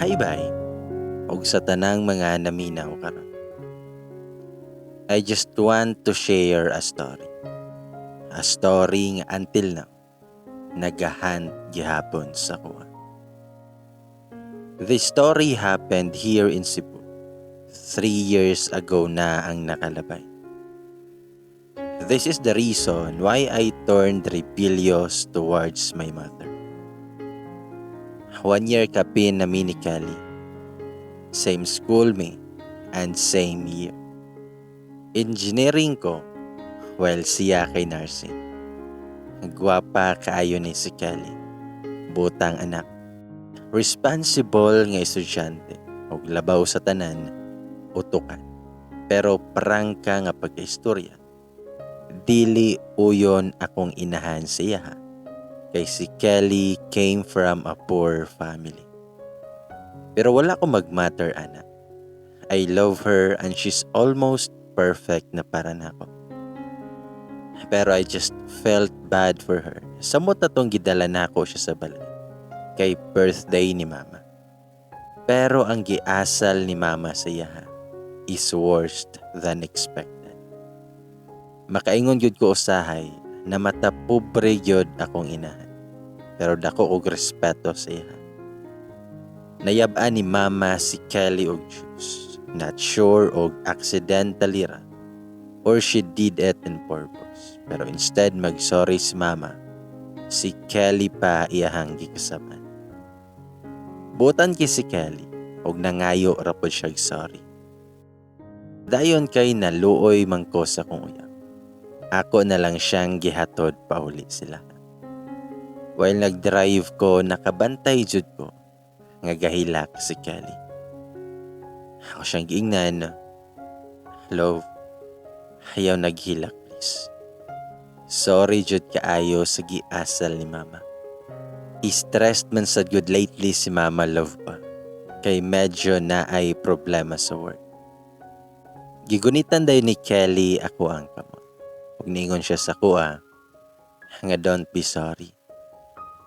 Hi bye, ug sa tanang mga naminaw karon. I just want to share a story. A story nga until now nagahunt gihapon sa kuha. This story happened here in Cebu. 3 years ago na ang nakalabay. This is the reason why I turned rebellious towards my mother. 1 year kapin na ni Kelly. Same schoolmate and same year. Engineering ko, while siya kay nursing. Gwapa kaayo ni si Kelly. Butang anak. Responsible nga estudyante. Og labaw sa tanan, utukan. Pero prangka nga pagkaistorya. Dili uyon akong inahan siya. Kay si Kelly came from a poor family. Pero wala ko mag-matter anak. I love her and she's almost perfect na para nako. Pero I just felt bad for her. Samot na tong gidala nako siya sa balay. Kay birthday ni mama. Pero ang giasal ni mama sa iya is worse than expected. Makaingon gyud ko usahay na matapobre gyud akong inahan. Pero dako og respeto sa iya. Nayab-an ni mama si Kelly og juice. Not sure og accidentally ra or she did it in purpose. Pero instead mag-sorry si mama, si Kelly pa iyahang gikasaban. Butan ki si Kelly og nangayo ra pod siya sorry. Dayon kay naluoy man ko sa kong uyab. Ako na lang siyang gihatod pauli sila. While nag-drive ko, nakabantay jud ko nga gahilak si Kelly. Ako siyang giingnan, love, ayaw naghilak please. Sorry jud kaayo sa giasal ni mama. I-stressed man sad good lately si mama love pa. Kay medyo na ay problema sa work. Gigunitan dayon ni Kelly ako ang kamot. Ug ningon siya sa kuha, nga don't be sorry.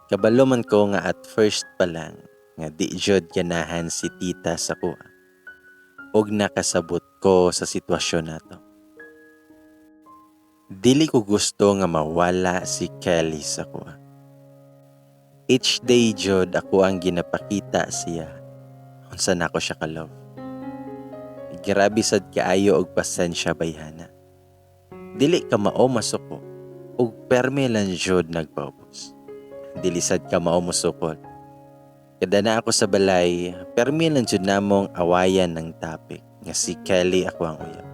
Kabalo man ko nga at first pa lang, nga di jud ganahan si tita sa kuha. Og nakasabot ko sa sitwasyon nato. Dili ko gusto nga mawala si Kelly sa kuha. Each day jud ako ang ginapakita siya unsa nako siya ka-love. Grabe sad kaayo og pasensya bayhana. Dili ka mao masuko og perme lang jud nagpaubos. Dili sad ka mao musukol. Kada na ako sa balay, permi lang jud namong awayan ng topic nga si Kelly ako ang uyab.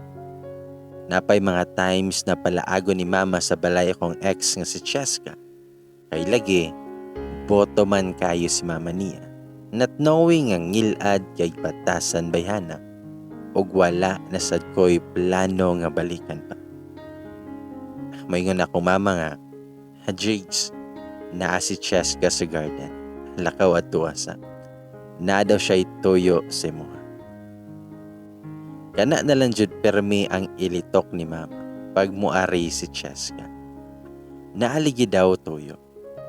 Napay mga times na palaago ni mama sa balay akong ex nga si Cheska. Kay lagi, boto man kayo si mama niya. Not knowing ang ngilad kay batasan bayhana. Og wala na sad ko'y plano nga balikan pa. Moingon ako mama nga, Jigs, naa si Cheska sa garden. Lakaw at tuwasa. Na daw siya'y tuyo sa imuha. Kana na lang jud permi ang ilitok ni mama pag muari si Cheska. Naaligi daw tuyo.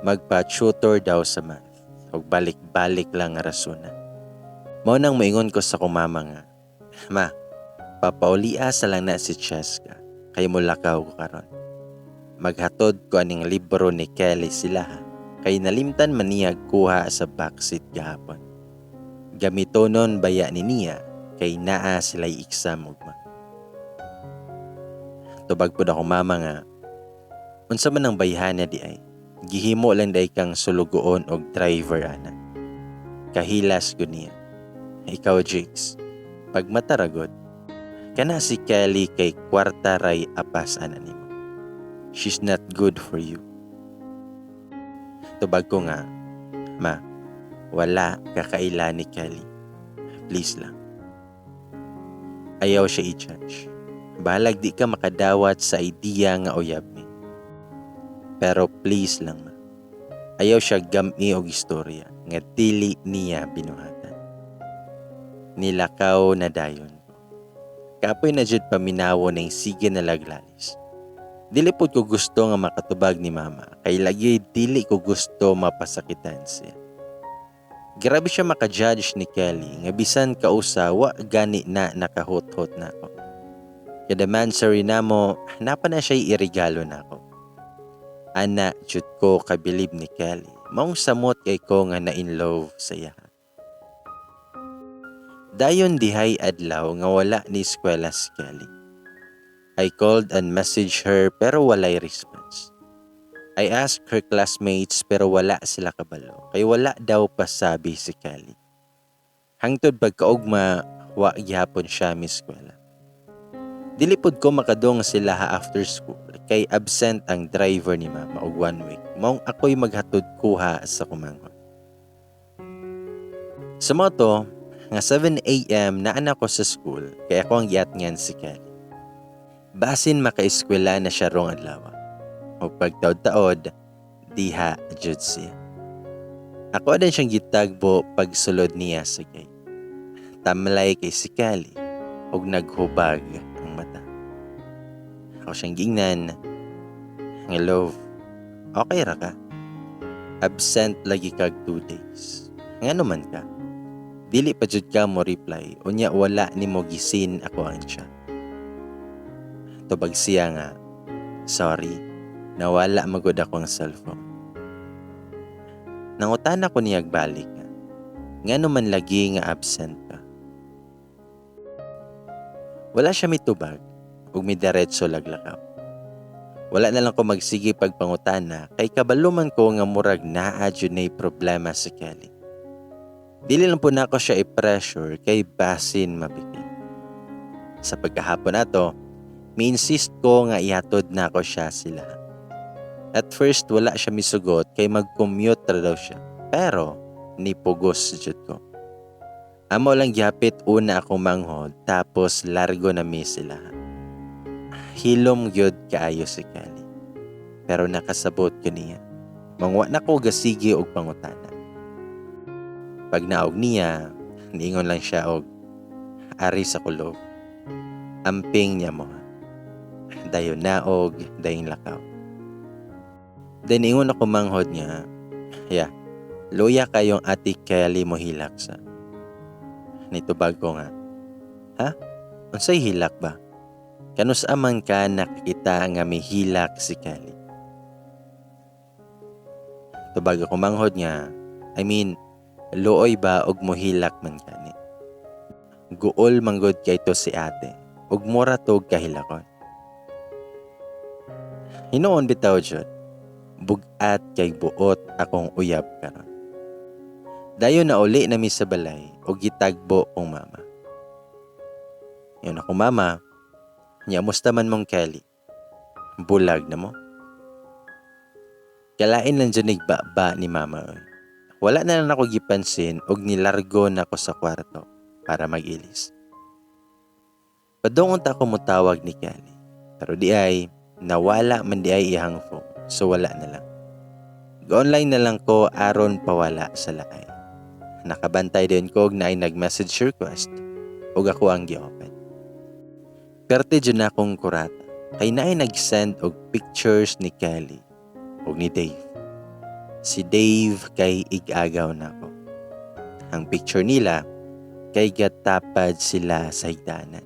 Magpa-tutor daw sa math. O balik-balik lang nga rasuna. Mao nang moingon ko sa kumama nga, Ma, papaulia sa lang na si Cheska. Kay mulakaw ko karon. Maghatod ko aning libro ni Kelly sila ha. Kay nalimtan man niya kuha sa backseat gahapon. Gamitonon baya ni niya kay naa sila'y exam ugma. Tubag po na ko mama nga, unsa man ang bayhana di ay, gihimo lang day kang sulugoon og driver ana. Kahilas ko niya. Ikaw Jigs, pag mataragod, kana si Kelly kay kwarta ray apas ana nimo. She's not good for you. Tubag ko nga, Ma, wala kakaila ni Kelly. Please lang. Ayaw siya i-judge. Balag di ka makadawat sa idea nga uyab mi. Pero please lang ma. Ayaw siya gami og istorya nga dili niya binuhatan. Nilakaw na dayon ko. Kapoy na jud paminawo ng sige na laglalis. Dili po ko gusto nga makatubag ni mama, kay lagi dili ko gusto mapasakitan siya. Grabe siya maka-judge ni Kelly nga bisan kausa wa gani na nakahot-hot na ako. Kada man sa rinamo, napa na siya irigalo na ako. Ana, jud ko kabilib ni Kelly. Maong samot kay ko nga na-in love sa iya. Dayon dihay adlaw nga wala ni eskwela si Kelly. I called and messaged her pero walay response. I asked her classmates pero wala sila kabalo. Kay wala daw pasabi si Kelly. Hangtod pagkaugma, wa gyapon siya mi eskwela. Dilipod ko makadong sila after school kay absent ang driver ni mama og 1 week. Maong ako'y maghatod kuha sa kumanghon. Sa moto, nga 7 a.m. naan ako sa school kaya ako ang giatngan si Kelly. Basin maka-eskwela na siya rong adlaw. O pagtaod-taod, diha jud siya. Ako din siyang gitagbo pagsulod niya sa gate. Tamlay kay si Kelly og naghubag ang mata. Ako siyang gingnan. Hello, okay ra ka? Absent lagi kag 2 days. Ngano man ka? Dili pa jud ka mo reply. Unya wala ni mo gisin ako ang chat. Tubag siya nga, sorry, nawala magod ako ang cellphone. Nangutan ako niyag balik nga. Ngano man lagi nga absent ka. Wala siya mitubag ug midiretso laglakaw. Wala na lang ko magsige pagpangutana kay kabaluman ko nga murag naa jud nay problema sa Kelly. Dili lang po na ako siya i-pressure kay basin mabigay. Sa pagkahapon nato, mi-insist ko nga ihatod na ako siya sila. At first wala siya misugot kay mag-commute ra daw siya. Pero nipugos jud ko. Amo lang gyapit una akong manghod tapos largo na mi sila. Hilom gyud kaayo si Kelly. Pero nakasabot ko niya. Mangwa na ko gasigi og pangutana. Pag naog niya, niingon lang siya og ari sa kulob. Amping niya mo. Dayon naog, dayon lakaw. Then ingon ako manghod niya. Yeah, luya kayong ati Kelly mo hilak sa. Nitubag ko nga. Ha? Unsay hilak ba? Kanus amang ka nakita nga may hilak si Kelly. Tubag ako manghod niya. I mean, luoy ba og mohilak man kani? Guol manggod kay to si ate. Ug mura tog kahilakon. Hinoon bitaw jud. Bugat kay buot akong uyab karon. Dayon na uli na mi sa balay ug gitagbo kong mama. Yun ako mama. Nya musta man mong Kelly? Bulag na mo? Kalain lang dyan nagbaba ni mama. Wala na lang ako gipansin og nilargo na ako sa kwarto para mag-ilis. Padungon ta ako mutawag ni Kelly. Pero di ay, nawala man di ay ihang phone. So wala na lang. Go-online na lang ko aron pawala sa laay. Nakabantay din ko og naay nag-message request og ako ang gi-open. Perte dyan na akong kurata. Kay naay nag-send og pictures ni Kelly og ni Dave. Si Dave kay igagaw na ako. Ang picture nila kay gatapad sila sa higdanan.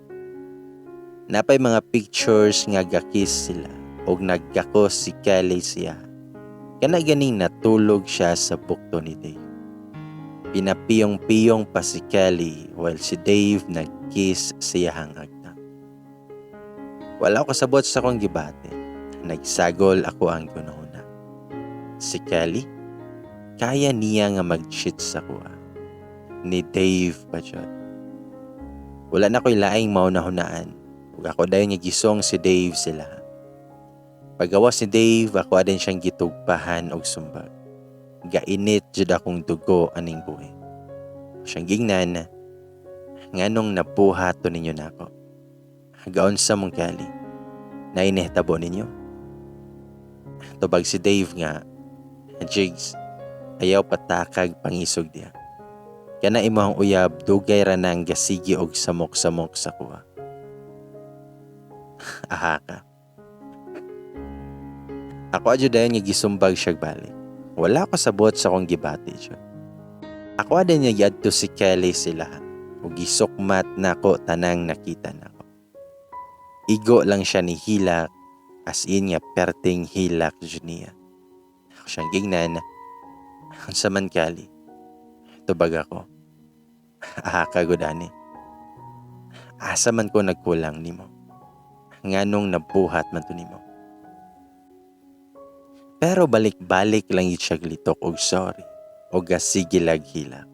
Napay mga pictures nga gakis sila og naggakos si Kelly siya. Kana ganing natulog siya sa bukto ni Dave. Pinapiyong-piyong pa si Kelly while si Dave nagkiss siyahang agta. Wala ko sabot sa kong gibate. Nagsagol ako ang gununa. Si Kelly, kaya niya nga mag-cheat sa kuha. Ni Dave pa dyan. Wala na ko'y laing maunahunaan. Ug ako dayon nga gisong si Dave sila. Pagawas ni Dave, ako din siyang gitugpahan og sumbag. Gainit jud akong dugo aning buhi. Siyang gingnan, nganong nabuhat to ninyo nako. Gaon sa mong Kelly, nainehitabo ninyo. Tubag si Dave nga, Jigs, ayaw patakag pangisog diha. Kana imong uyab, dugay ra nang gasigi og samok-samok sa kuha. Aha ka. Ako adyo dayon nga gisumbag siya balik. Wala ko sabot sa kong gibati siya. Ako din niya yadto si Kelly sila ug gisukmat nako tanang nakita nako. Igo lang siya ni hilak as in nga perting hilak jud niya. Ako siyang gingnan, unsa man Kelly? Tubag ako. Kagud ani. Asa man ko nagkulang nimo. Nganong nabuhat man to nimo. Pero balik-balik lang yun siya glitok og sorry o gasigilag hilak.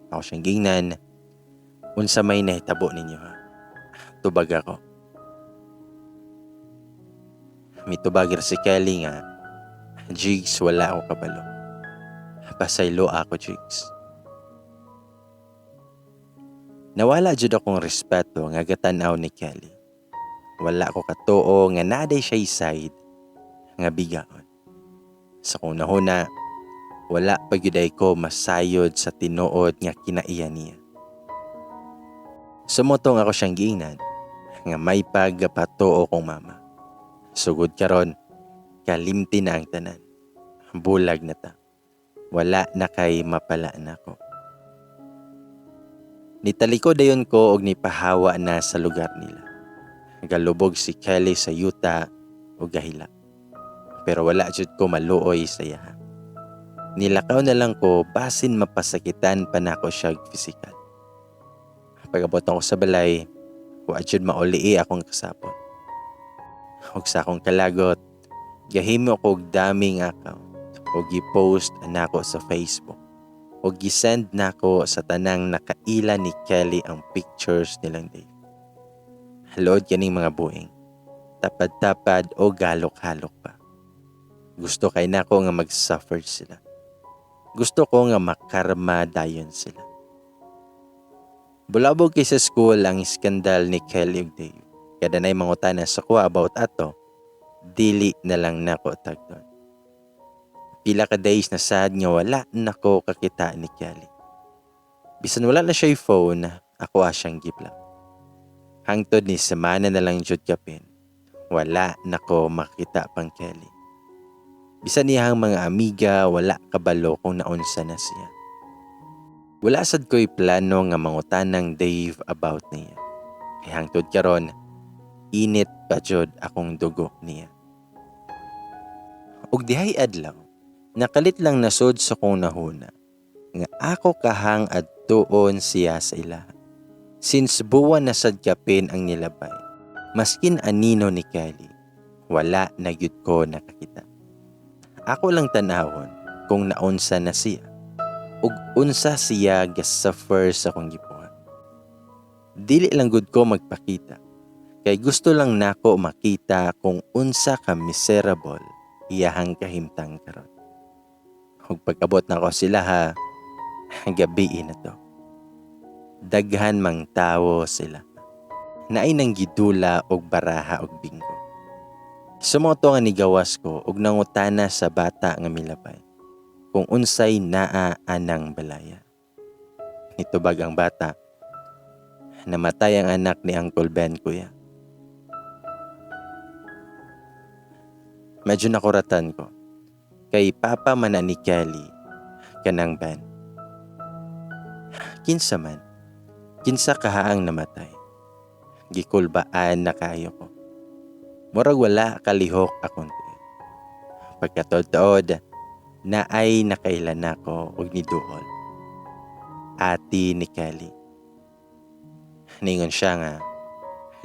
Ako siyang gingnan, unsa may nahitabo ninyo ha? Tubag ako. Mitubagir si Kelly nga, Jigs, wala ako kabalo. Pasaylo ako, Jigs. Nawala jud akong respeto nga gatanaw ni Kelly. Wala ko katuo nga naday siya side nga bigaon. Sa kunahuna, wala pagyuday ko masayod sa tinuod nga kinaiya niya. Sumutong ako siyang giingnan nga may pagpatuo kong mama. Sugod karon, kalimti na ang tanan. Bulag na ta. Wala na kay mapala na ko. Nitaliko dayon ko og nipahawa na sa lugar nila. Galubog si Kelly sa yuta o gahila. Pero wala jud ko maluoy sa iya. Nilakaw na lang ko basin mapasakitan pa nako siya physical. Pag-abot ako sa balay, wa jud mauli akong kasapon. Og sa akong kalagot, gahimo ko og daming account og gi-post nako sa Facebook. Og gi-send nako sa tanang nakaila ni Kelly ang pictures nilang Dave. Halood kaning mga buing. Tapad-tapad o galok-halok pa. Gusto kay nako nga mag-suffer sila. Gusto ko nga makarma dayon sila. Bulabog kay sa school ang iskandal ni Kelly ug Dave. Kada na'y mangutana sa kuha about ato, dili na lang nako tagdon. Pila ka days na sad nga wala nako kakita ni Kelly. Bisan wala na siya phone, ako asyang gibla. Hangtod ni semana na lang jud kapin. Wala nako makita pang Kelly. Bisan niyang mga amiga wala kabalo kung naunsa na siya. Wala sad ko'y plano nga mangutanang Dave about niya. Kay hangtod karon, init pa jud akong dugo niya. Ug dihay adlaw, nakalit lang nasod sa kong nahuna nga ako kahang adtuon siya sa ila. Since buwan na sad kapin ang nilabay, maskin anino ni Kelly, wala na gyud ko nakakita. Ako lang tanawon kung naunsa na siya ug unsa siya gasuffer sa akong gipuhan. Dili lang gud ko magpakita kay gusto lang nako makita kung unsa ka miserable iyahang kahimtang karon. Ug pagabot nako sila ha, gabi na to. Daghan mang tawo sila. Naay nang gidula og baraha og bingo. Sumoto nga nigawas ko og nangutana sa bata nga milabay kung unsay naa anang balaya. Nitubag ang bata, namatay ang anak ni Uncle Ben, kuya. Medyo nakuratan ko. Kay Papa man ni Kelly, kanang Ben. Kinsa man, kinsa kahaang namatay. Gikulbaan na kayo ko. Murag wala kalihok akong tiil. Pagkatod-tod, naay nakailan ako og niduol. Ati ni Kelly. Ningon siya nga,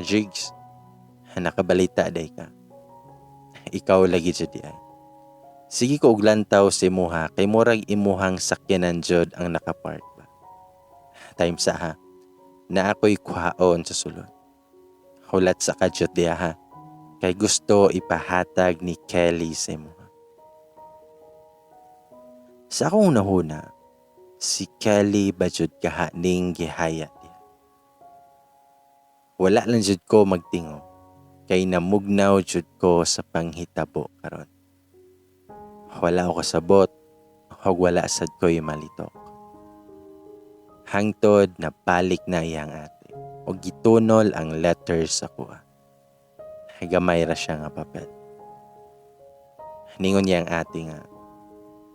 Jigs, nakabalita day ka. Ikaw lagi jud di ay. Sige ko og lantaw si Muha kay murag imuhang sakyanan jud ang nakapark ba. Time sa ha, na ako'y kuhaon sa sulod. Hulat sa kadyot diya ha, kay gusto ipahatag ni Kelly si Muha. Sa akong nahuna, si Kelly ba jud kahaning gihaya diya. Wala lang jud ko magtingo, kay namugnaw jud ko sa panghitabo karon. Wala ako kasabot, o wala sad ko'y malitok. Hangtod na balik na iyang ate, o gitunol ang letters sa kuha. Gamay ra siya nga papel. Ningon niyang ate nga,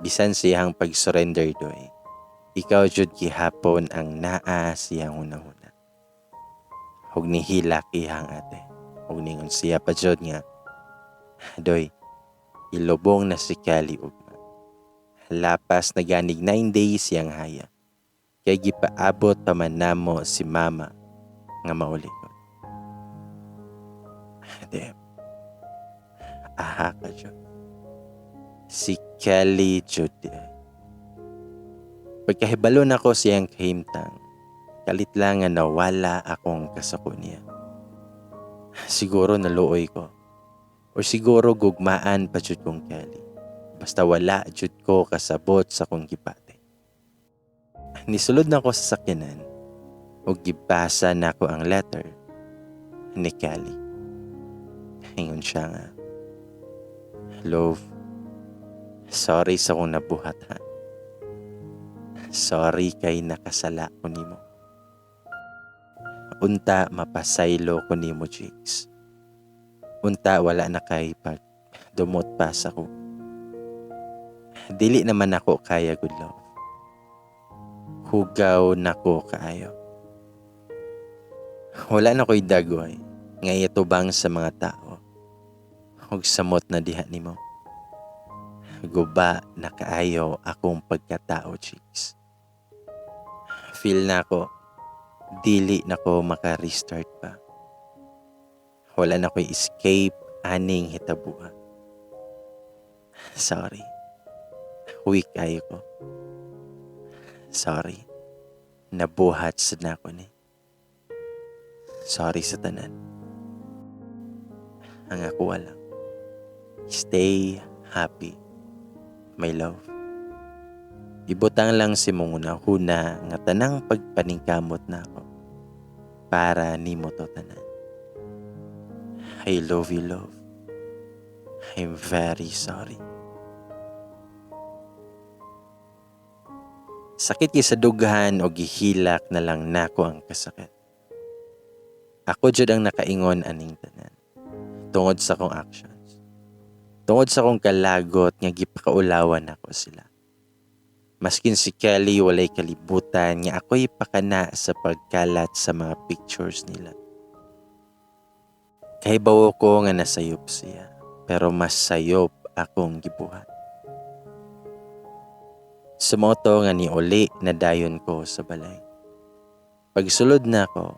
bisan siyang pag-surrender doy, Ikaw jud gihapon ang naa siyang una-una. Hug nihilak ihang ate. Hug ningon siya pa jud nga, Doy, ilubong na si Kelly ugma. Lapas na ganig 9 days siyang haya. Kay gipaabot pa man namo si mama nga maulikod. Damn. Aha ka jud. Si Kelly jud di ay. Pagkahibalo na ko siyang kahimtang, kalit lang nga nawala akong kasako niya. Siguro naluoy ko. O siguro gugmaan pa jud kong Kelly. Basta wala jud ko kasabot sa kong gipate. Nisulod na ko sa sakyanan o gibasa na ko ang letter ni Kelly. Ingon siya nga, Love, sorry sa kong nabuhat ha. Sorry kay nakasala ko nimo. Unta mapasaylo ko nimo, chicks. Unta wala na kay pag dumot pa sa ko. Dili naman ako kaya, good love. Hugaw na ko kaayo. Wala na ko'y dagway. Ngay itubang sa mga tao. Hug samot na diha nimo. Guba na kaayo akong pagkatao, chicks. Feel na ko, dili na ko maka-restart pa. Wala na ko'y escape aning hitabuha. Sorry. Weak kayo ko. Sorry. Nabuhat sa nako ni. Sorry sa tanan. Ang ako walang. Stay happy, my love. Ibutang lang si mong una-huna nga tanang pagpaningkamot na ako para nimo to tanan. I love you, love. I'm very sorry. Sakit kay sa dughan o gihilak na lang nako ang kasakit. Ako jud ang nakaingon aning tanan. Tungod sa kong actions. Tungod sa kong kalagot nga gipakaulawan ako sila. Maskin si Kelly walay kalibutan nga ako'y pakana sa pagkalat sa mga pictures nila. Kay bawo ko nga nasayop siya, pero mas sayop akong gibuhat. Sumoto nga ni uli na dayon ko sa balay. Pagsulod na ko,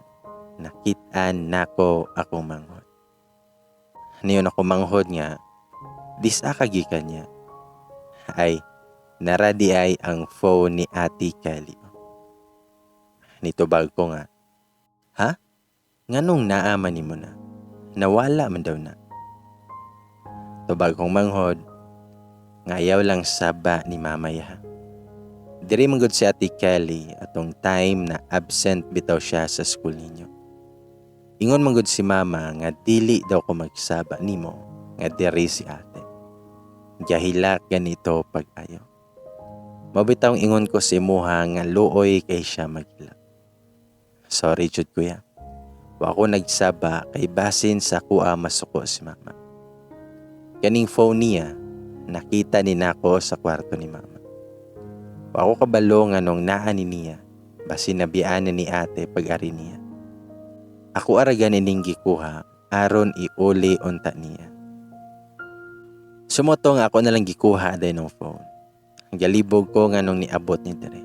nakitaan nako akong manghod. Niyon ako manghod nga, disakagikan niya. Ay, naradi ay ang phone ni Ate Kelly. Nitubag ko nga, ha? Nganong naaman ni mo na? Nawala man daw na. Tubag kong manghod, ngayaw lang saba ni mamaya. Diri manggod si Ate Kelly atong time na absent bitaw siya sa school ninyo. Ingon manggod si mama nga dili daw ko magsaba nimo nga diri si ate. Gahilak ganito pag-ayo. Mabitaw ingon ko si imuha nga luoy kay siya maghilak. Sorry jud kuya. Wa ko nagsaba kay basin sa kuha masuko si mama. Kaning phone niya nakita ni nako sa kwarto ni mama. Wa ko kabalo nga nung naan niya basin nabian ni ate pag-ari niya. Ako aragan ining gikuha aron iuli unta niya. Sumoto nga ako nalang gikuha day ng phone. Galibog ko nga nung niabot ni dire.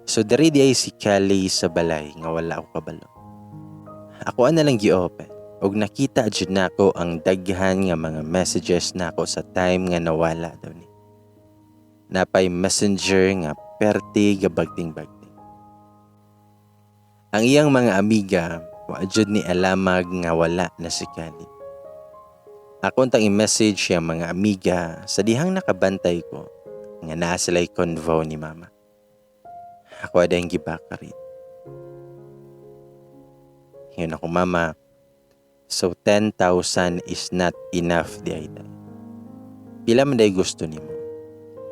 So diri di ay si Kelly sa balay nga wala ako kabalo. Ako nalang gi-open og nakita jud nako ang daghan nga mga messages nako sa time nga nawala daw ni. Napay messenger nga perti gabagting-bagting. Ang iyang mga amiga wa jud ni alamag nga wala na si Kelly. Ako tang i-message yung mga amiga sa dihang nakabantay ko nga naa sila'y convo ni mama. Ako adang gibakarit. Yun ako mama. So 10,000 is not enough di ay day. Pila man day gusto nimo?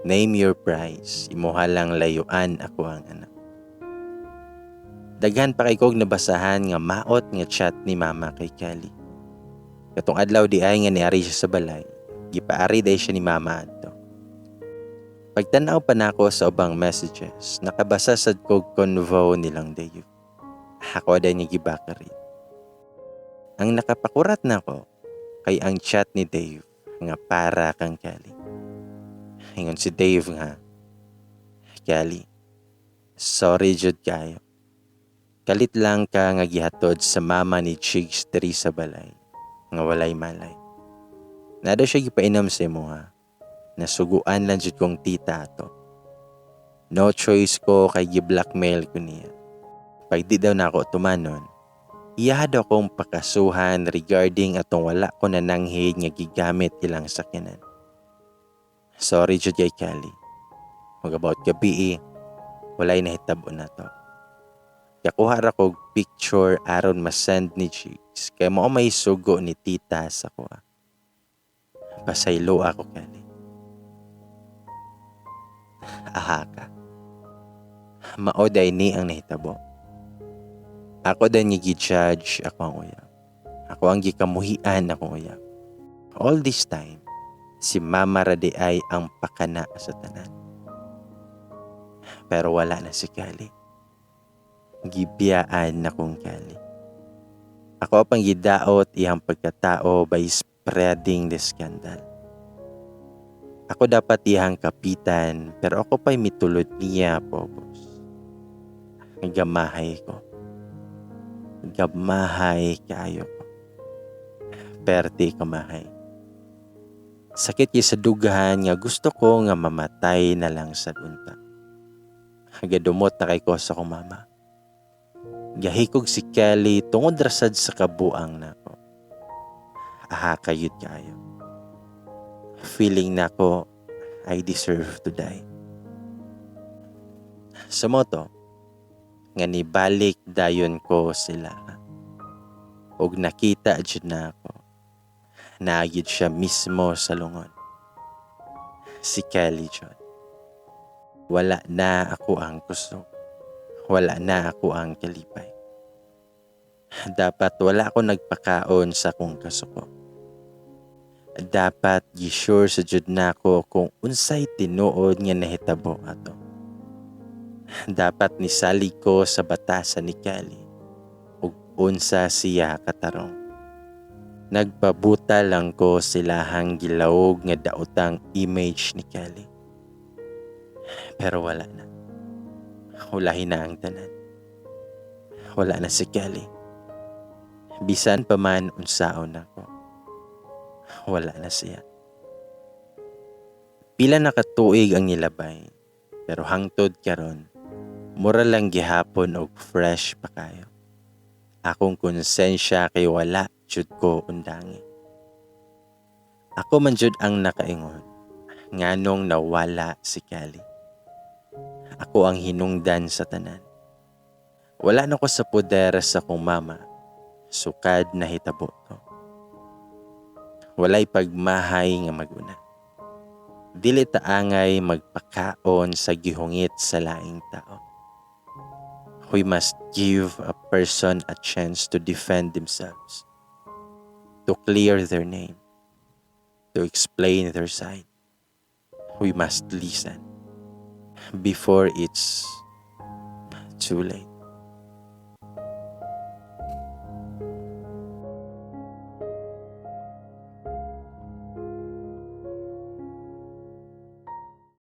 Name your price. Imuha lang layuan ako ang anak. Daghan pa kay kog nabasahan nga maot nga chat ni mama kay Kelly. Katong adlaw di ay nga niari siya sa balay. Gipaari day siya ni mama adto. Pagtanaw pa nako sa ubang messages, nakabasa sad kog convo nilang Dave. Ako din ni gibakari. Ang nakapakurat nako kay ang chat ni Dave nga para kang Kelly. Ingon si Dave nga, Kelly, sorry jud kayo. Kalit lang ka nga gihatod sa mama ni Chigs diri sa balay nga walay malay. Nada siya gipainom sa imo ha. Nasuguan lang jud kong tita ato. No choice ko kay gi-blackmail ko niya. Pag di daw na ako tumanon, iya daw kong pakasuhan regarding atong wala ko nananghid nga gigamit ilang sakyanan. Sorry jud kay Kelly. Mag about gabi walay nahitabo na to. Yakuha ra kog picture aron masend ni Chigs kay mao may sugo ni tita sa kuha. Pasaylo ako Kelly. Aha ka. Maoday ni ang nahitabo. Ako din yung gi-judge ako ang uyab. Ako ang gikamuhian akong uyab. All this time, si Mama Rade ay ang pakana sa tanan. Pero wala na si Kali. Gibiyaan na kong Kali. Ako pang gidaot iyang pagkatao by spreading the scandal. Ako dapat iyang kapitan, pero ako pa'y mitulod niya, Pobos. Gamahay ko. Gamahay kayo ko. Perti kamahay. Sakit yung sa dugahan nga gusto ko nga mamatay na lang sa unta. Gadumot na kay ko sa kong mama. Gahikog si Kelly tungod rasad sa kabuang nako. Aha kayod kayo. Feeling na ko, I deserve to die. Sa moto, nga nibalik dayon ko sila. Og nakita jud na ako. Naagid siya mismo sa lungon. Si Kelly jud. Wala na ako ang kusog. Wala na ako ang kalipay. Dapat wala ako nagpakaon sa kong kasuko. Dapat gisure sa jud nako kung unsay tinuod nga nahitabo ato. Dapat nisali ko sa batasan ni Kelly ug unsa siya katarong. Nagpabuta lang ko silahang gilawog nga daotang image ni Kelly. Pero wala na. Hulahin na ang tanan. Wala na si Kelly. Bisan pa man unsaon ako. Wala na siya. Pila na katuig ang nilabay, pero hangtod karon, mura lang gihapon og fresh pa kayo. Akong konsensya kay wala jud ko undangi. Ako man jud ang nakaingon, nganong nawala si Kelly. Ako ang hinungdan sa tanan. Wala na ko sa poder sa kong mama, sukad na hitabo to. Walay pagmahay nga maguna. Dili taangay magpakaon sa gihungit sa laing tao. We must give a person a chance to defend themselves, to clear their name, to explain their side. We must listen before it's too late.